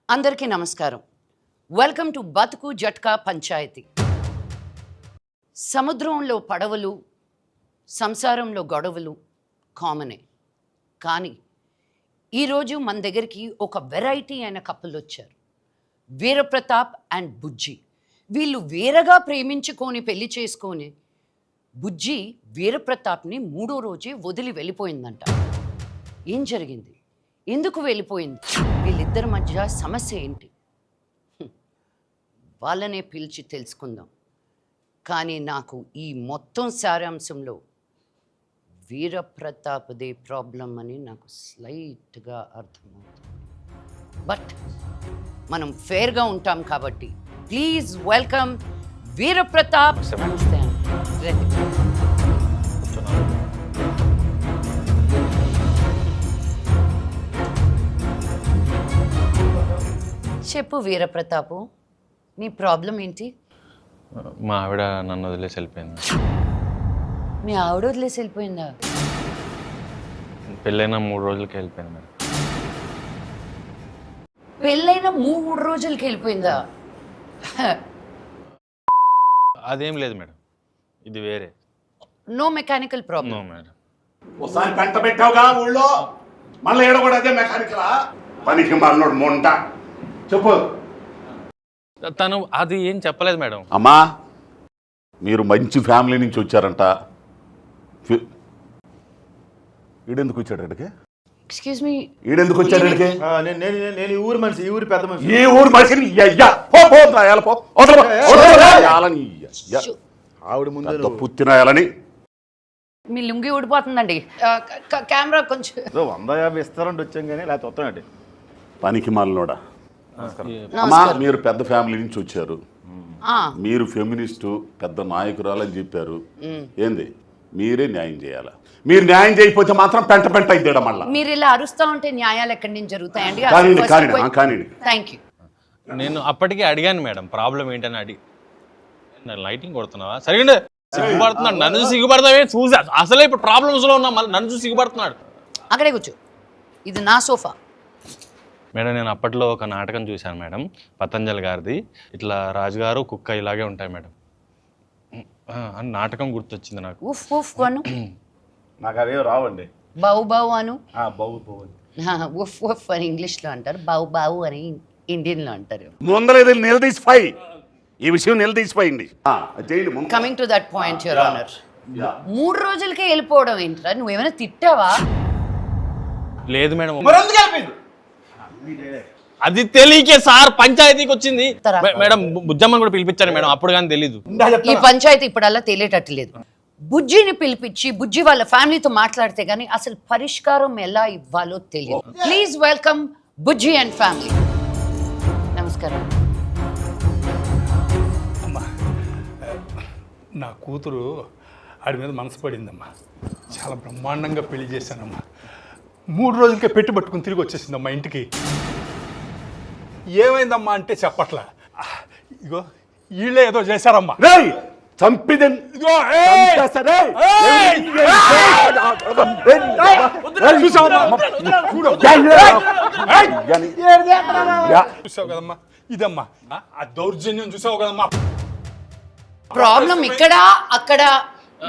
అందరికీ నమస్కారం. Welcome to బతుకు జట్కా పంచాయతీ. సముద్రంలో పడవలు, సంసారంలో గొడవలు కామనే. కానీ ఈరోజు మన దగ్గరికి ఒక వెరైటీ అయిన కపుల్ వచ్చారు. వీరప్రతాప్ అండ్ బుజ్జి. వీళ్ళు వేరగా ప్రేమించుకొని పెళ్లి చేసుకొని బుజ్జి వీరప్రతాప్ని 3వ రోజే వదిలి వెళ్ళిపోయిందంట. ఏం జరిగింది? ఎందుకు వెళ్ళిపోయింది? వీళ్ళిద్దరి మధ్య సమస్య ఏంటి? వాళ్ళనే పిలిచి తెలుసుకుందాం. కానీ నాకు ఈ మొత్తం సారాంశంలో వీరప్రతాప్దే ప్రాబ్లం అని నాకు స్లైట్గా అర్థమవుతుంది. బట్ మనం ఫేర్గా ఉంటాం కాబట్టి ప్లీజ్ వెల్కమ్ వీరప్రతాప్. నమస్తే అండి. చెప్పు వీరప్రతాపు, నీ ప్రాబ్లం ఏంటి? మా ఆవిడ నన్ను వదిలేసి వెళ్ళిపోయింది. మీ ఆవిడ వదిలేసి వెళ్ళిపోయిందా? పెళ్ళైన 3 రోజులకి వెళ్ళిపోయింది మేడం. పెళ్ళైన 3 రోజులకి వెళ్ళిపోయిందా? అదేం లేదు మేడం, ఇది వేరే. No mechanical problem. No madam. ఒకసారి పెంట పెట్టావుగా ఊళ్ళో, మళ్ళీ ఏడ కూడా అదే మెకానికలా? పనికి మళ్ళీ మొంట చెప్పు. తను అది ఏం చెప్పలేదు మేడం. అమ్మా, మీరు మంచి ఫ్యామిలీ నుంచి వచ్చారంట. ఈడెందుకు వచ్చాడు ఇక్కడికి? ఎక్స్క్యూజ్ మీ, ఈడెందుకు వచ్చాడు ఇక్కడికి? నేను ఈ ఊరు మనిషి, ఈ ఊరి పెద్ద మనిషి. ఈ ఊరు మనిషిని ఆవిడ ముందు పుత్తినాయాలని మీ లుంగి ఊడిపోతుందండి. కెమెరా కొంచెం 150 ఇస్తారంటే వచ్చాం కానీ లేకపోతే వస్తానండి. పనికి మాలినోడా. అమ్మా, మీరు పెద్ద ఫ్యామిలీ నుంచి వచ్చారు, మీరు ఫెమినిస్టు పెద్ద నాయకురాలని చెప్పారు. ఏంది? మీరే న్యాయం చేయాలా? మీరు న్యాయం చేయకపోతే మాత్రం పెంట పెంట అయిద్దాడు మళ్ళా. మీరు ఇలా అరుస్తా ఉంటే న్యాయాలు ఎక్కడి నుంచి జరుగుతాయండి? Thank you. నేను అప్పటికే అడిగాను మేడం, ప్రాబ్లం ఏంటని అడిగి. లైటింగ్ కొడుతున్నావా? సరిగ్గా సిగ్గుపడుతున్నాడు. నన్ను చూసి సిగ్గుపడతావే? చూసా అసలే ఇప్పుడు ప్రాబ్లమ్స్లో ఉన్నా, మళ్ళీ నన్ను చూసి సిగ్గుపడుతున్నాడు. అక్కడే కూర్చో, ఇది నా సోఫా. మేడం, నేను అప్పట్లో ఒక నాటకం చూశాను మేడం, పతంజలి గారిది. ఇట్లా రాజుగారు కుక్క ఇలాగే ఉంటాయి మేడం అని నాటకం గుర్తొచ్చింది నాకు. ఉఫ్ ఉఫ్ అను. నాకు అవే రావండి. బావు బావు అను. ఉఫ్ ఉఫ్ అని ఇంగ్లీష్లో అంటారు, బావు బావు అని ఇండియన్లో అంటారు. ముందర నిలదీసిపోయి ఈ విషయం నిలదీసిపోయింది. Coming to that point your honour, 3 రోజులకే వెళ్ళిపోవడం ఏంట్రా? నువ్వేమైనా తిట్టావా? లేదు మేడం, అది తెలియకే సార్ పంచాయతీకి వచ్చింది మేడం. బుజ్జమ్మని కూడా పిలిపించాను మేడం, అప్పుడు కానీ తెలీదు. ఈ పంచాయతీ ఇప్పుడల్లా తెలియటట్టు లేదు. బుజ్జిని పిలిపించి బుజ్జి వాళ్ళ ఫ్యామిలీతో మాట్లాడితే గానీ అసలు పరిష్కారం ఎలా ఇవ్వాలో తెలియదు. Please welcome Bujji and family. నమస్కారం. అమ్మా, నా కూతురు ఆడి మీద మనసు పడిందమ్మా. చాలా బ్రహ్మాండంగా పెళ్లి చేశానమ్మా. 3 రోజులకే పెట్టి పట్టుకుని తిరిగి వచ్చేసిందమ్మా ఇంటికి. ఏమైందమ్మా అంటే చెప్పట్లా. ఇగో వీళ్ళే ఏదో చేశారమ్మా. చూసావు కదమ్మా, ఇదమ్మా ఆ దౌర్జన్యం చూసావు కదమ్మా. ప్రాబ్లం ఇక్కడ అక్కడ,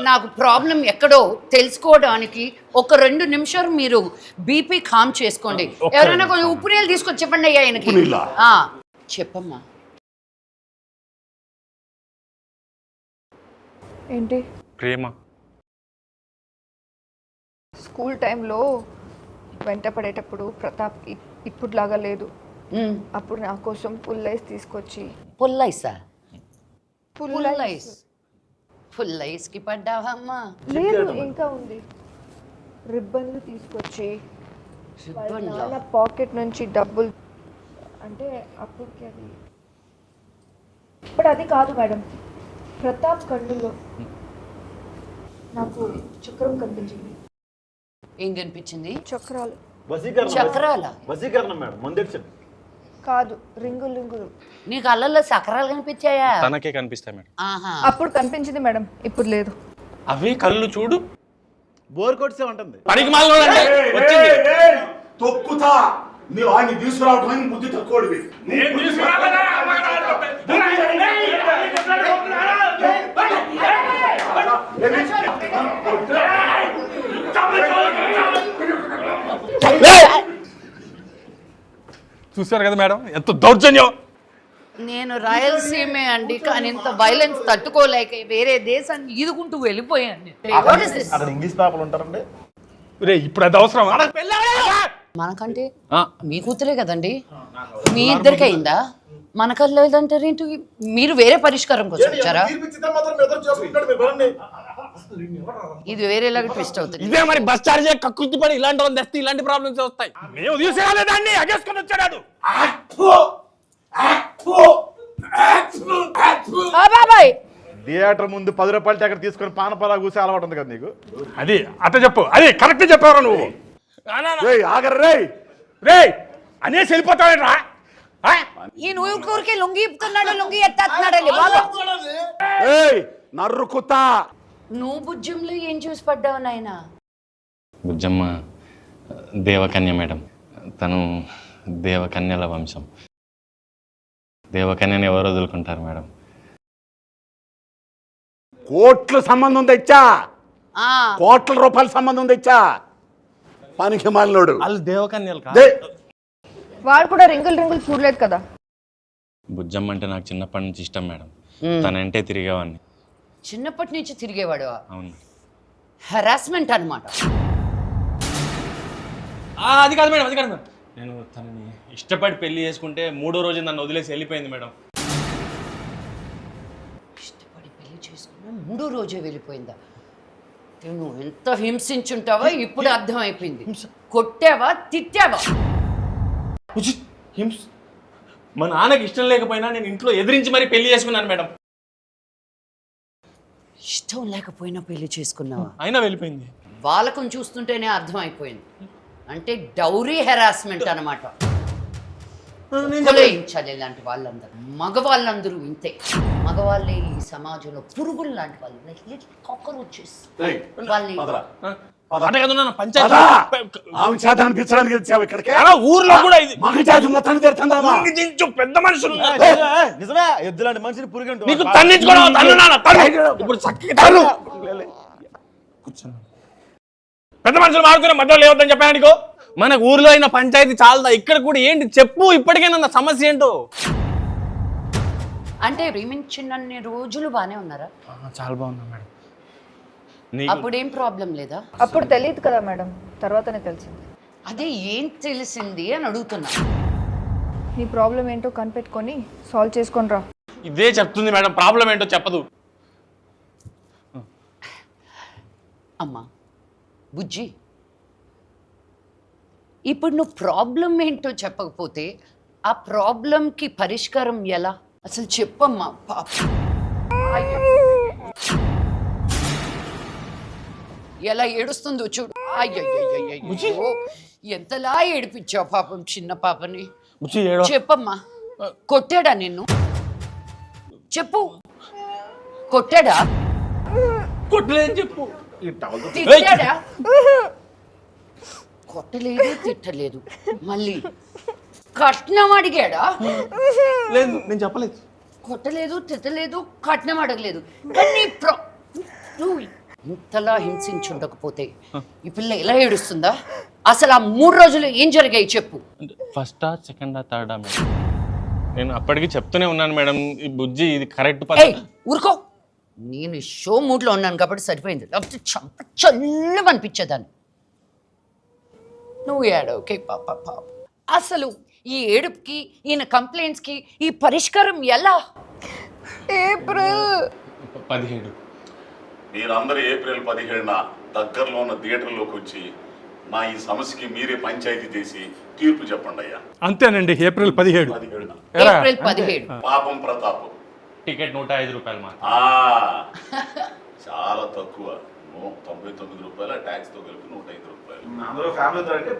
నాకు ప్రాబ్లం ఎక్కడో తెలుసుకోవడానికి ఒక 2 నిమిషాలు మీరు బీపీ కామ్ చేసుకోండి. ఎవరైనా కొంచెం ఉప్పు నీళ్ళు తీసుకొచ్చి చెప్పండి అయ్యా ఆయనకి. చెప్పమ్మా. ఏంటి? ప్రేమ. స్కూల్ టైంలో వెంట పడేటప్పుడు ప్రతాప్కి ఇప్పుడులాగా లేదు. అప్పుడు నా కోసం పుల్లైస్ తీసుకొచ్చి. పుల్లైసా? పుల్లైస్కి పడ్డావమ్మా? లేదు, ఇంకా ఉంది. రిబ్బన్లు తీసుకొచ్చి నా పాకెట్ నుంచి డబ్బులు, అంటే అప్పటికి అది. ఇప్పుడు అది కాదు మేడం, ప్రతాప్ కన్నులో నాకు చక్రం కనిపించింది. ఏం కనిపించింది? చక్రాలు. చక్రాలా? వశీకరణం మేడం, ముందెడిచండి. కాదు, రింగులు. నీకు అల్లల్లో చక్రాలు కనిపించాయా? తనకే కనిపిస్తాయి మేడం. అప్పుడు కనిపించింది మేడం, ఇప్పుడు లేదు. అవి కళ్ళు చూడు, బోర్ కొట్టే ఉంటుంది. తొక్కుతా నువ్వు ఆయన్ని తీసుకురావడం బుద్ధి తక్కువడివి. చూశారు కదా మేడం ఎంత దౌర్జన్యం. నేను రాయలసీమే అండి, కానీ ఇంత వైలెన్స్ తట్టుకోలేక వేరే దేశాన్ని ఈదుకుంటూ వెళ్ళిపోయాను. What is this? అక్కడ ఇంగ్లీష్ పేపర్లు ఉంటారండి. రే ఇప్పుడు అది అవసరం. మనకంటే మీ కూతురే కదండి, మీ ఇద్దరికి అయిందా? మనకల్లా లేదంటారేంటి? మీరు వేరే పరిష్కారం కోసం వచ్చారా? ఇది వేరేలాగా ట్విస్ట్ అవుతుంది. ఇదే మరి బస్ చార్జ్ కక్కుర్తి పడి ఇలాంటి వాళ్ళు తెస్తే ఇలాంటి ప్రాబ్లమ్స్ వస్తాయి. మేము తీసుకురాలేదాన్ని అగేసుకొని వచ్చాడు. బాబాయ్ థియేటర్ ముందు 10 రూపాయలు టికెట్ తీసుకొని పానపరా కూసే అలవాటు ఉంది కదా నీకు. అది అట్ట చెప్పు, అది కరెక్ట్ చెప్పారా నువ్వు? ఆగర్రే రే అనేసి వెళ్ళిపోతావేట్రా? ఈ ఊరికి లొంగి ఇప్పుతున్నాడు, లొంగి ఎత్తేస్తున్నాడు బాబా. నర్రుకుతా. నువ్వు బుజ్జంలో ఏం చూసి పడ్డావు నాయన? బుజ్జమ్మ దేవకన్య మేడం, తను దేవకన్యల వంశం. దేవకన్యని ఎవరు వదులుకుంటారు మేడం? కోట్ల సంబంధం తెచ్చా, కోట్ల రూపాయల సంబంధం తెచ్చా. పనికి మాలినోడు. వాళ్ళు దేవకన్యలు కాదు. వాడు కూడా రింగులు చూడలేదు కదా. బుజ్జమ్మ అంటే నాకు చిన్నప్పటి నుంచి ఇష్టం మేడం. తనంటే తిరిగేవాడిని. చిన్నప్పటి నుంచి తిరిగేవాడు. అవును. హెరాస్మెంట్ అనమాట. అది కాదు మేడం, అది కాదు మేడం. నేను తనని ఇష్టపడి పెళ్లి చేసుకుంటే 3వ రోజు నన్ను వదిలేసి వెళ్ళిపోయింది మేడం. ఇష్టపడి పెళ్లి చేసుకున్నా 3వ రోజే వెళ్ళిపోయిందా? నువ్వు ఎంత హింసించుంటావో ఇప్పుడు అర్థమైపోయింది. కొట్టావా, తిట్టావా? మా నాన్నకి ఇష్టం లేకపోయినా నేను ఇంట్లో ఎదిరించి మరీ పెళ్లి చేసుకున్నాను మేడం. ఇష్టం లేకపోయినా పెళ్లి చేసుకున్నావా? అయినా వెళ్ళిపోయింది. వాళ్ళకం చూస్తుంటేనే అర్థమైపోయింది. అంటే డౌరీ హెరాస్మెంట్ అనమాట. కొలయించాలి ఇలాంటి వాళ్ళందరూ. మగవాళ్ళందరూ ఇంతే. మగవాళ్ళే ఈ సమాజంలో పురుగులు లాంటి వాళ్ళు. కాక్రోచెస్ వాళ్ళని. ఊర్లో కూడా ఇది పెద్ద మనుషులు నిజమే, ఎద్దులాంటి మనిషిని పురుగు పెద్ద మనుషులు మారుకునే మధ్యలో లేవద్దని చెప్పానుకో. మనకు ఊర్లో అయిన పంచాయతీ చాలదా? ఇక్కడ కూడా ఏంటి చెప్పు, ఇప్పటికైనా సమస్య ఏంటో. అంటే ప్రేమించినన్ని రోజులు బానే ఉన్నారా? చాలా బాగున్నా మేడం. అప్పుడు ఏం ప్రాబ్లం లేదా? అప్పుడు తెలియదు కదా మేడం, తర్వాతనే తెలిసింది. అదే ఏం తెలిసింది అని అడుగుతున్నా. నీ ప్రాబ్లం ఏంటో కనిపెట్టుకొని సాల్వ్ చేసుకొని రా. ఇదే చెప్తుంది మేడం, ప్రాబ్లం ఏంటో చెప్పదు. అమ్మా బుజ్జి, ఇప్పుడు నువ్వు ప్రాబ్లం ఏంటో చెప్పకపోతే ఆ ప్రాబ్లంకి పరిష్కారం ఎలా? అసలు చెప్పమ్మా. పాప ఎలా ఏడుస్తుందో చూడు. అయ్యో ఎంతలా ఏడిపించావు పాపం చిన్న పాపని. చెప్పమ్మా, కొట్టాడా నిన్ను? చెప్పు, కొట్టాడా? కొట్టలేదు చెప్పు. తిట్టాడా? కొట్టలేదు, తిట్టలేదు. మళ్ళీ కట్నం అడిగాడా? లేదు, నేను చెప్పలేదు. కొట్టలేదు, తిట్టలేదు, కట్నం అడగలేదు. కానీ నువ్వు ఇంతలా హింసించుండకపోతే ఈ పిల్ల ఎలా ఏడుస్తుందా? అసలు ఆ 3 రోజులు ఏం జరిగాయి చెప్పు. ఫస్టా, సెకండా, థర్డా మేడం? నేను అప్పటికి చెప్తూనే ఉన్నాను మేడం, ఈ బుజ్జి ఇది కరెక్ట్. ఊరుకో, నేను షో మూడ్లో ఉన్నాను కాబట్టి సరిపోయింది. లేకపోతే చంప చల్లం అనిపించేదాన్ని. నువ్వు ఏడవకే పాప. అసలు ఈ ఏడుపుకి, ఈయన కంప్లైంట్స్కి ఈ పరిష్కారం ఎలా? ఏప్రిల్ 17. మీరందరూ ఏప్రిల్ 17న దగ్గరలో ఉన్న థియేటర్లోకి వచ్చి నా ఈ సమస్యకి మీరే పంచాయతీ చేసి తీర్పు చెప్పండి అయ్యా. అంతేనండి, ఏప్రిల్ 17. ఏప్రిల్ 17. పాపం ప్రతాప్ టికెట్ 105 రూపాయలు మాత్రం. చాలా తక్కువ. 99 రూపాయల ట్యాక్స్ తో కలిపి 105 రూపాయలు. అందరూ ఫ్యామిలీతో అంటే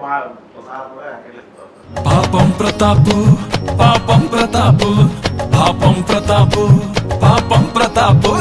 పాపం ప్రతాపు, పాపం ప్రతాపు, పాపం ప్రతాపు, పాపం ప్రతాపు.